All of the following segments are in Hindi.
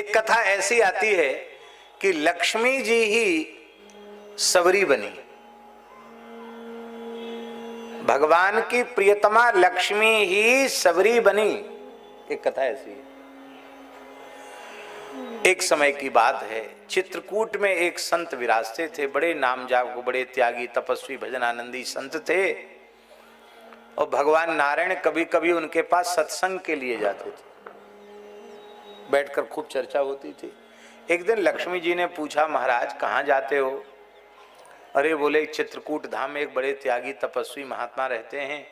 एक कथा ऐसी आती है कि लक्ष्मी जी ही सबरी बनी। भगवान की प्रियतमा लक्ष्मी ही सबरी बनी, एक कथा ऐसी है। एक समय की बात है, चित्रकूट में एक संत विराजते थे, बड़े नामजाप, बड़े त्यागी, तपस्वी, भजनानंदी संत थे। और भगवान नारायण कभी कभी उनके पास सत्संग के लिए जाते थे, बैठकर खूब चर्चा होती थी। एक दिन लक्ष्मी जी ने पूछा, महाराज कहाँ जाते हो? अरे बोले, चित्रकूट धाम में एक बड़े त्यागी तपस्वी महात्मा रहते हैं,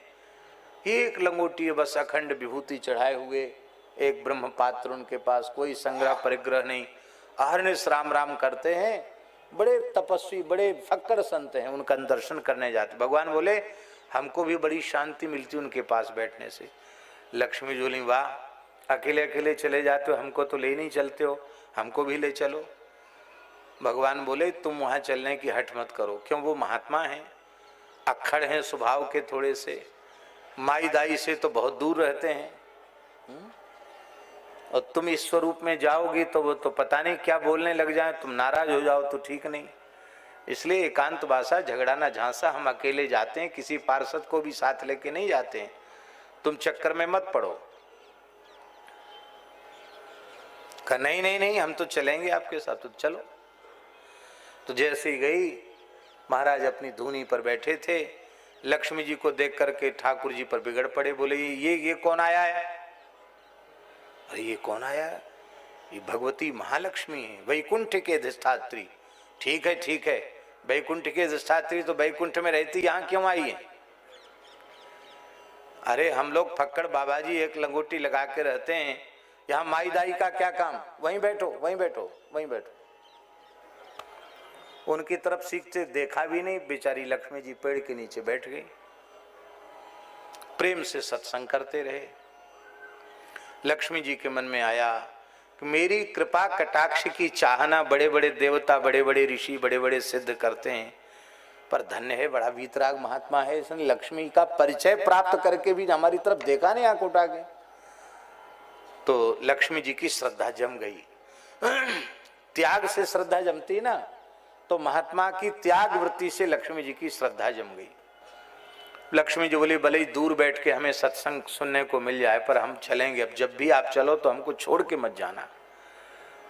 एक लंगोटी बस अखंड विभूति चढ़ाए हुए, एक ब्रह्म पात्र उनके पास, कोई संग्रह परिग्रह नहीं, अहर्निश राम राम करते हैं, बड़े तपस्वी, बड़े फक्कर संत हैं, उनका दर्शन करने जाते। भगवान बोले, हमको भी बड़ी शांति मिलती उनके पास बैठने से। लक्ष्मी जी बोली, वाह, अकेले अकेले चले जाते हो, हमको तो ले नहीं चलते हो, हमको भी ले चलो। भगवान बोले, तुम वहां चलने की हट मत करो, क्यों? वो महात्मा हैं, अक्खड़ हैं स्वभाव के, थोड़े से माई दाई से तो बहुत दूर रहते हैं, और तुम इस स्वरूप में जाओगी तो वो तो पता नहीं क्या बोलने लग जाए, तुम नाराज हो जाओ तो ठीक नहीं। इसलिए एकांत वासा, झगड़ा ना झांसा, हम अकेले जाते हैं, किसी पार्षद को भी साथ लेके नहीं जाते हैं, तुम चक्कर में मत पड़ो। कहा, नहीं नहीं नहीं, हम तो चलेंगे आपके साथ, तो चलो। तो जैसे ही गई, महाराज अपनी धूनी पर बैठे थे, लक्ष्मी जी को देख करके ठाकुर जी पर बिगड़ पड़े, बोले, ये कौन आया है? अरे ये कौन आया है? ये भगवती महालक्ष्मी है, वैकुंठ के अधिष्ठात्री। ठीक है ठीक है, वैकुंठ के अधिष्ठात्री तो वैकुंठ में रहती, यहाँ क्यों आई है? अरे हम लोग फक्कड़ बाबा जी एक लंगोटी लगा के रहते हैं, यहाँ माई दाई का क्या काम? वहीं बैठो वहीं बैठो वहीं बैठो। उनकी तरफ सीखते देखा भी नहीं, बेचारी लक्ष्मी जी पेड़ के नीचे बैठ गई, प्रेम से सत्संग करते रहे। लक्ष्मी जी के मन में आया कि मेरी कृपा कटाक्ष की चाहना बड़े बड़े देवता, बड़े बड़े ऋषि, बड़े बड़े सिद्ध करते हैं, पर धन्य है, बड़ा वीतराग महात्मा है, इसने लक्ष्मी का परिचय प्राप्त करके भी हमारी तरफ देखा नहीं आंख उठा के। तो लक्ष्मी जी की श्रद्धा जम गई। त्याग से श्रद्धा जमती ना, तो महात्मा की त्याग वृत्ति से लक्ष्मी जी की श्रद्धा जम गई। लक्ष्मी जी बोली, भले ही दूर बैठ के हमें सत्संग सुनने को मिल जाए, पर हम चलेंगे, अब जब भी आप चलो तो हमको छोड़ के मत जाना।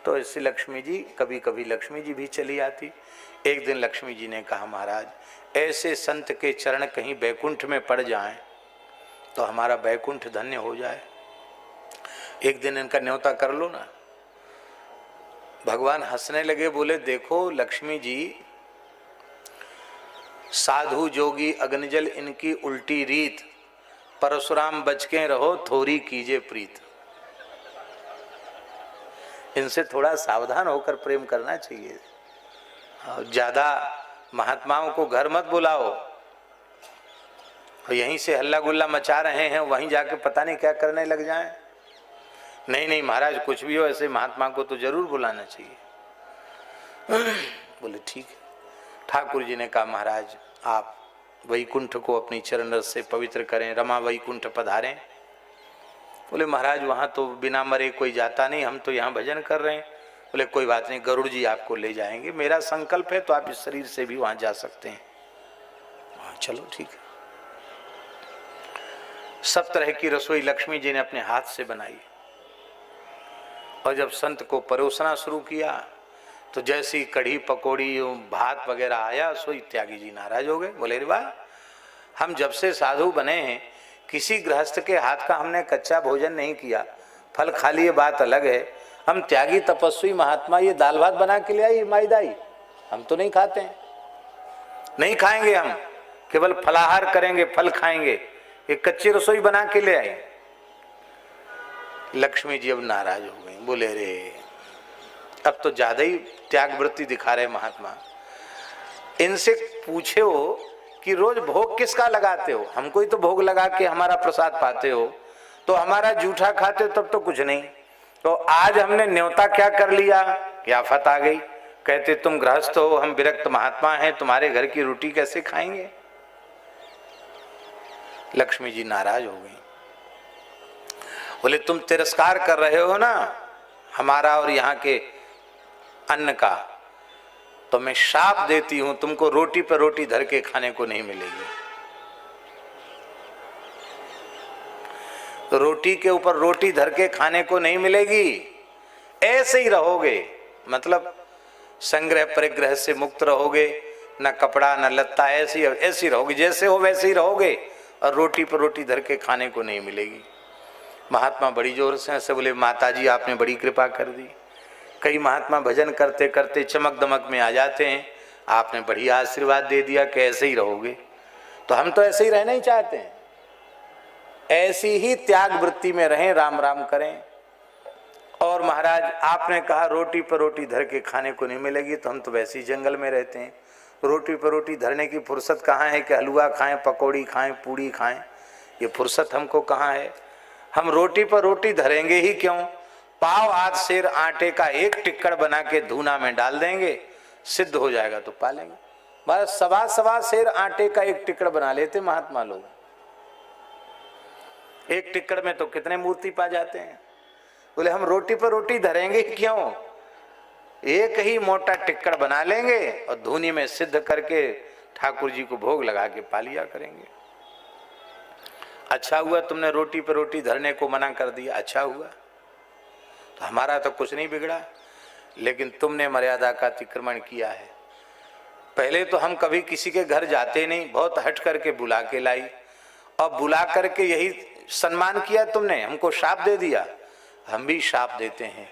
तो इससे लक्ष्मी जी, कभी कभी लक्ष्मी जी भी चली आती। एक दिन लक्ष्मी जी ने कहा, महाराज ऐसे संत के चरण कहीं बैकुंठ में पड़ जाएं तो हमारा बैकुंठ धन्य हो जाए, एक दिन इनका न्योता कर लो ना। भगवान हंसने लगे, बोले, देखो लक्ष्मी जी, साधु जोगी अग्निजल इनकी उल्टी रीत, परशुराम बच के रहो, थोड़ी कीजिए प्रीत। इनसे थोड़ा सावधान होकर प्रेम करना चाहिए। ज्यादा महात्माओं को घर मत बुलाओ, और यहीं से हल्ला गुल्ला मचा रहे हैं, वहीं जाके पता नहीं क्या करने लग जाएं। नहीं नहीं महाराज, कुछ भी हो, ऐसे महात्मा को तो जरूर बुलाना चाहिए। बोले ठीक है। ठाकुर जी ने कहा, महाराज आप वैकुंठ को अपनी चरण रस से पवित्र करें, रमा वैकुंठ पधारें। बोले, महाराज वहाँ तो बिना मरे कोई जाता नहीं, हम तो यहाँ भजन कर रहे हैं। बोले, कोई बात नहीं, गरुड़ जी आपको ले जाएंगे, मेरा संकल्प है तो आप इस शरीर से भी वहाँ जा सकते हैं। हाँ चलो ठीक है। सब तरह की रसोई लक्ष्मी जी ने अपने हाथ से बनाई, और जब संत को परोसना शुरू किया तो जैसी कढ़ी पकौड़ी भात वगैरह आया, सोई त्यागी जी नाराज हो गए। बोले, रे वाह, हम जब से साधु बने हैं किसी गृहस्थ के हाथ का हमने कच्चा भोजन नहीं किया, फल खा लिए बात अलग है, हम त्यागी तपस्वी महात्मा ये दाल भात बना के ले आई माई दाई, हम तो नहीं खाते हैं, नहीं खाएंगे, हम केवल फलाहार करेंगे, फल खाएंगे, ये कच्ची रसोई बना के ले आए। लक्ष्मी जी अब नाराज हो गई, बोले, रे अब तो ज्यादा ही त्याग वृत्ति दिखा रहे महात्मा। इनसे पूछे हो कि रोज भोग किसका लगाते हो? हमको ही तो भोग लगा के हमारा प्रसाद पाते हो, तो हमारा जूठा खाते हो तब तो कुछ नहीं, तो आज हमने न्योता क्या कर लिया कि आफत आ गई। कहते तुम गृहस्थ हो, हम विरक्त महात्मा हैं, तुम्हारे घर की रोटी कैसे खाएंगे? लक्ष्मी जी नाराज हो गई। बोले, तुम तिरस्कार कर रहे हो ना, हमारा और यहाँ के अन्न का, तो मैं शाप देती हूं तुमको रोटी पर रोटी धर के खाने को नहीं मिलेगी। तो रोटी के ऊपर रोटी धर के खाने को नहीं मिलेगी, ऐसे ही रहोगे, मतलब संग्रह परिग्रह से मुक्त रहोगे, न कपड़ा न लत्ता, ऐसी रहोगे, जैसे हो वैसे ही रहोगे, और रोटी पर रोटी धर के खाने को नहीं मिलेगी। महात्मा बड़ी जोर से ऐसे बोले, माता जी आपने बड़ी कृपा कर दी। कई महात्मा भजन करते करते चमक दमक में आ जाते हैं, आपने बढ़िया आशीर्वाद दे दिया कि ऐसे ही रहोगे। तो हम तो ऐसे ही रहना ही चाहते हैं, ऐसी ही त्याग वृत्ति में रहें, राम राम करें। और महाराज आपने कहा रोटी पर रोटी धर के खाने को नहीं मिलेगी, तो हम तो वैसे ही जंगल में रहते हैं, रोटी पर रोटी धरने की फुर्सत कहाँ है कि हलवा खाएं, पकौड़ी खाएं, पूड़ी खाएं, ये फुर्सत हमको कहाँ है। हम रोटी पर रोटी धरेंगे ही क्यों, पाव आध सेर आटे का एक टिक्कड़ बना के धूना में डाल देंगे, सिद्ध हो जाएगा तो पालेंगे। बस सवा सेर आटे का एक टिक्कड़ बना लेते महात्मा लोग, एक टिक्कड़ में तो कितने मूर्ति पा जाते हैं। बोले हम रोटी पर रोटी धरेंगे क्यों, एक ही मोटा टिक्कड़ बना लेंगे और धूनी में सिद्ध करके ठाकुर जी को भोग लगा के पा लिया करेंगे। अच्छा हुआ तुमने रोटी पर रोटी धरने को मना कर दिया, अच्छा हुआ, तो हमारा तो कुछ नहीं बिगड़ा, लेकिन तुमने मर्यादा का अतिक्रमण किया है। पहले तो हम कभी किसी के घर जाते नहीं, बहुत हट करके बुला के लाई, और बुला करके यही सम्मान किया तुमने, हमको शाप दे दिया। हम भी शाप देते हैं,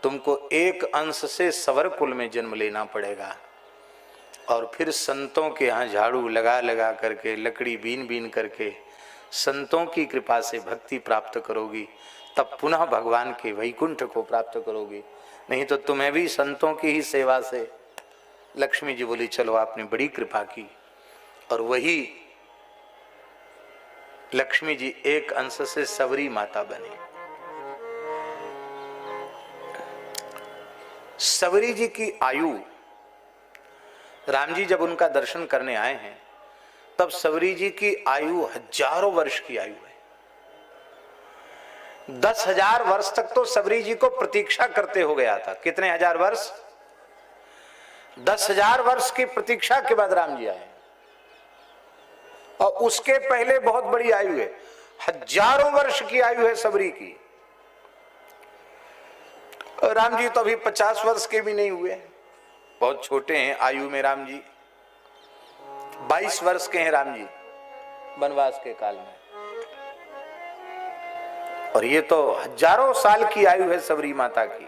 तुमको एक अंश से सवर कुल में जन्म लेना पड़ेगा, और फिर संतों के यहाँ झाड़ू लगा लगा करके, लकड़ी बीन बीन करके संतों की कृपा से भक्ति प्राप्त करोगी, तब पुनः भगवान के वैकुंठ को प्राप्त करोगी। नहीं तो तुम्हें भी संतों की ही सेवा से लक्ष्मी जी बोली चलो आपने बड़ी कृपा की, और वही लक्ष्मी जी एक अंश से सवरी माता बनी। सवरी जी की आयु, राम जी जब उनका दर्शन करने आए हैं तब सवरी जी की आयु हजारों वर्ष की आयु है। 10,000 वर्ष तक तो सवरी जी को प्रतीक्षा करते हो गया था। कितने हजार वर्ष, 10,000 वर्ष की प्रतीक्षा के बाद राम जी आए, और उसके पहले बहुत बड़ी आयु है, हजारों वर्ष की आयु है सवरी की। और राम जी तो अभी 50 वर्ष के भी नहीं हुए, बहुत छोटे हैं आयु में। राम जी 22 वर्ष के हैं राम जी वनवास के काल में, और ये तो हजारों साल की आयु है सवरी माता की।